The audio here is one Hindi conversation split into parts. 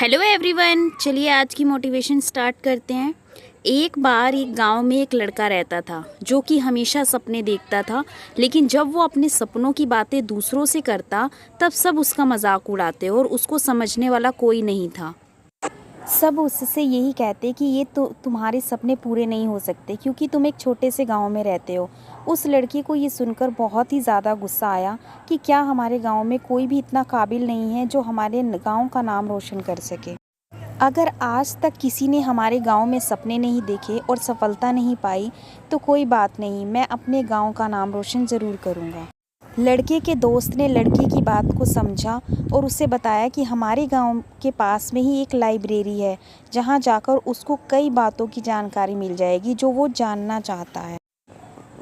हेलो एवरीवन, चलिए आज की मोटिवेशन स्टार्ट करते हैं। एक बार एक गांव में एक लड़का रहता था जो कि हमेशा सपने देखता था, लेकिन जब वो अपने सपनों की बातें दूसरों से करता तब सब उसका मजाक उड़ाते और उसको समझने वाला कोई नहीं था। सब उससे यही कहते कि ये तो तुम्हारे सपने पूरे नहीं हो सकते क्योंकि तुम एक छोटे से गांव में रहते हो। उस लड़के को ये सुनकर बहुत ही ज़्यादा गुस्सा आया कि क्या हमारे गांव में कोई भी इतना काबिल नहीं है जो हमारे गांव का नाम रोशन कर सके। अगर आज तक किसी ने हमारे गांव में सपने नहीं देखे और सफलता नहीं पाई तो कोई बात नहीं, मैं अपने गांव का नाम रोशन ज़रूर करूंगा। लड़के के दोस्त ने लड़के की बात को समझा और उसे बताया कि हमारे गांव के पास में ही एक लाइब्रेरी है जहां जाकर उसको कई बातों की जानकारी मिल जाएगी जो वो जानना चाहता है।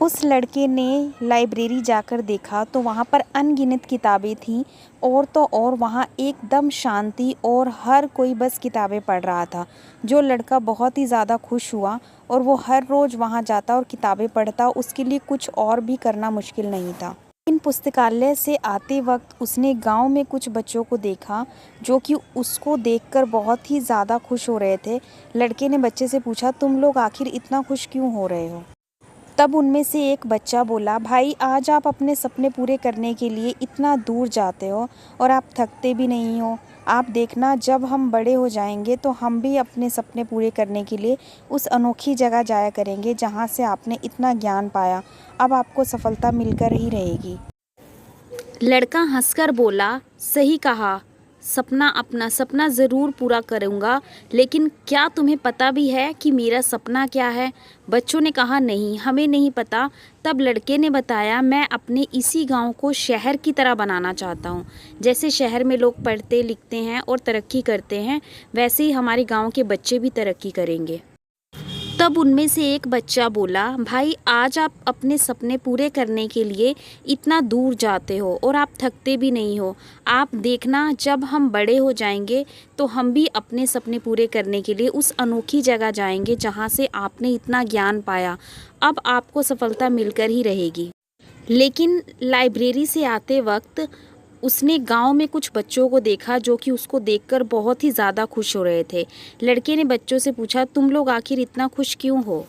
उस लड़के ने लाइब्रेरी जाकर देखा तो वहाँ पर अनगिनत किताबें थीं और तो और वहाँ एकदम शांति और हर कोई बस किताबें पढ़ रहा था। जो लड़का बहुत ही ज़्यादा खुश हुआ और वो हर रोज़ वहाँ जाता और किताबें पढ़ता, उसके लिए कुछ और भी करना मुश्किल नहीं था। इन पुस्तकालय से आते वक्त उसने गांव में कुछ बच्चों को देखा जो कि उसको देखकर बहुत ही ज़्यादा खुश हो रहे थे। लड़के ने बच्चे से पूछा, तुम लोग आखिर इतना खुश क्यों हो रहे हो? तब उनमें से एक बच्चा बोला, भाई आज आप अपने सपने पूरे करने के लिए इतना दूर जाते हो और आप थकते भी नहीं हो। आप देखना, जब हम बड़े हो जाएंगे तो हम भी अपने सपने पूरे करने के लिए उस अनोखी जगह जाया करेंगे जहाँ से आपने इतना ज्ञान पाया। अब आपको सफलता मिलकर ही रहेगी। लड़का हंसकर बोला, सही कहा, अपना सपना ज़रूर पूरा करूँगा, लेकिन क्या तुम्हें पता भी है कि मेरा सपना क्या है? बच्चों ने कहा, नहीं, हमें नहीं पता। तब लड़के ने बताया, मैं अपने इसी गांव को शहर की तरह बनाना चाहता हूँ। जैसे शहर में लोग पढ़ते लिखते हैं और तरक्की करते हैं, वैसे ही हमारे गांव के बच्चे भी तरक्की करेंगे। तब उनमें से एक बच्चा बोला, भाई आज आप अपने सपने पूरे करने के लिए इतना दूर जाते हो और आप थकते भी नहीं हो। आप देखना, जब हम बड़े हो जाएंगे तो हम भी अपने सपने पूरे करने के लिए उस अनोखी जगह जाएंगे जहाँ से आपने इतना ज्ञान पाया। अब आपको सफलता मिलकर ही रहेगी। लेकिन लाइब्रेरी से आते वक्त उसने गांव में कुछ बच्चों को देखा जो कि उसको देखकर बहुत ही ज़्यादा खुश हो रहे थे। लड़के ने बच्चों से पूछा, तुम लोग आखिर इतना खुश क्यों हो?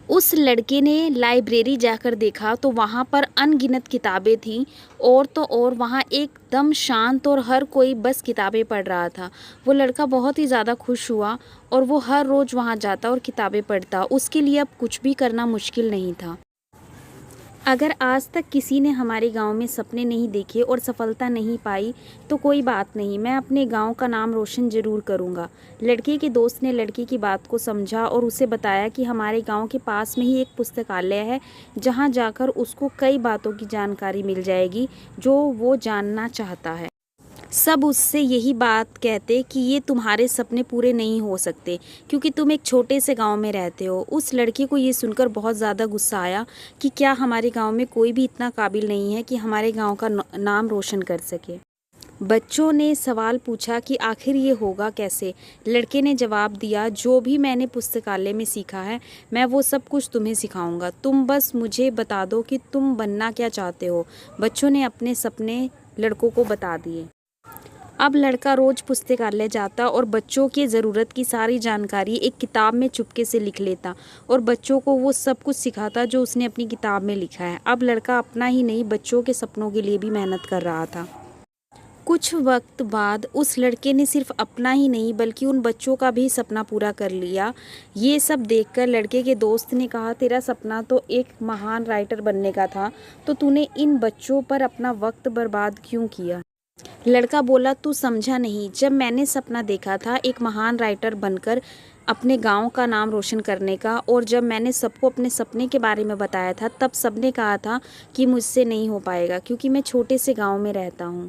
उस लड़के ने लाइब्रेरी जाकर देखा तो वहाँ पर अनगिनत किताबें थीं और तो और वहाँ एकदम शांत और हर कोई बस किताबें पढ़ रहा था। वो लड़का बहुत ही ज़्यादा खुश हुआ और वो हर रोज़ वहाँ जाता और किताबें पढ़ता। उसके लिए अब कुछ भी करना मुश्किल नहीं था। अगर आज तक किसी ने हमारे गांव में सपने नहीं देखे और सफलता नहीं पाई तो कोई बात नहीं, मैं अपने गांव का नाम रोशन ज़रूर करूंगा। लड़के के दोस्त ने लड़के की बात को समझा और उसे बताया कि हमारे गांव के पास में ही एक पुस्तकालय है जहां जाकर उसको कई बातों की जानकारी मिल जाएगी जो वो जानना चाहता है। सब उससे यही बात कहते कि ये तुम्हारे सपने पूरे नहीं हो सकते क्योंकि तुम एक छोटे से गांव में रहते हो। उस लड़के को ये सुनकर बहुत ज़्यादा गुस्सा आया कि क्या हमारे गांव में कोई भी इतना काबिल नहीं है कि हमारे गांव का नाम रोशन कर सके। बच्चों ने सवाल पूछा कि आखिर ये होगा कैसे? लड़के ने जवाब दिया, जो भी मैंने पुस्तकालय में सीखा है मैं वो सब कुछ तुम्हें सिखाऊंगा, तुम बस मुझे बता दो कि तुम बनना क्या चाहते हो। बच्चों ने अपने सपने लड़कों को बता दिए। अब लड़का रोज़ पुस्तकालय जाता और बच्चों की ज़रूरत की सारी जानकारी एक किताब में चुपके से लिख लेता और बच्चों को वो सब कुछ सिखाता जो उसने अपनी किताब में लिखा है। अब लड़का अपना ही नहीं, बच्चों के सपनों के लिए भी मेहनत कर रहा था। कुछ वक्त बाद उस लड़के ने सिर्फ अपना ही नहीं बल्कि उन बच्चों का भी सपना पूरा कर लिया। ये सब देखकर लड़के के दोस्त ने कहा, तेरा सपना तो एक महान राइटर बनने का था, तो तूने इन बच्चों पर अपना वक्त बर्बाद क्यों किया? लड़का बोला, तू समझा नहीं, जब मैंने सपना देखा था एक महान राइटर बनकर अपने गांव का नाम रोशन करने का, और जब मैंने सबको अपने सपने के बारे में बताया था तब सबने कहा था कि मुझसे नहीं हो पाएगा क्योंकि मैं छोटे से गांव में रहता हूं।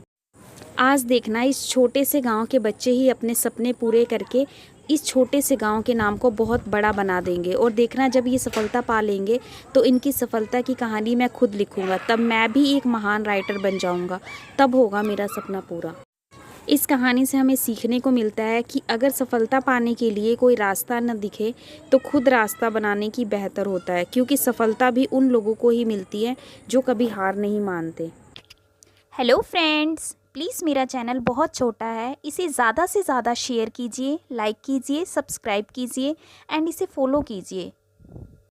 आज देखना, इस छोटे से गांव के बच्चे ही अपने सपने पूरे करके इस छोटे से गांव के नाम को बहुत बड़ा बना देंगे। और देखना, जब ये सफलता पा लेंगे तो इनकी सफलता की कहानी मैं खुद लिखूंगा, तब मैं भी एक महान राइटर बन जाऊंगा, तब होगा मेरा सपना पूरा। इस कहानी से हमें सीखने को मिलता है कि अगर सफलता पाने के लिए कोई रास्ता न दिखे तो खुद रास्ता बनाने की बेहतर होता है, क्योंकि सफलता भी उन लोगों को ही मिलती है जो कभी हार नहीं मानते। हेलो फ्रेंड्स, प्लीज़ मेरा चैनल बहुत छोटा है, इसे ज़्यादा से ज़्यादा शेयर कीजिए, लाइक कीजिए, सब्सक्राइब कीजिए एंड इसे फॉलो कीजिए।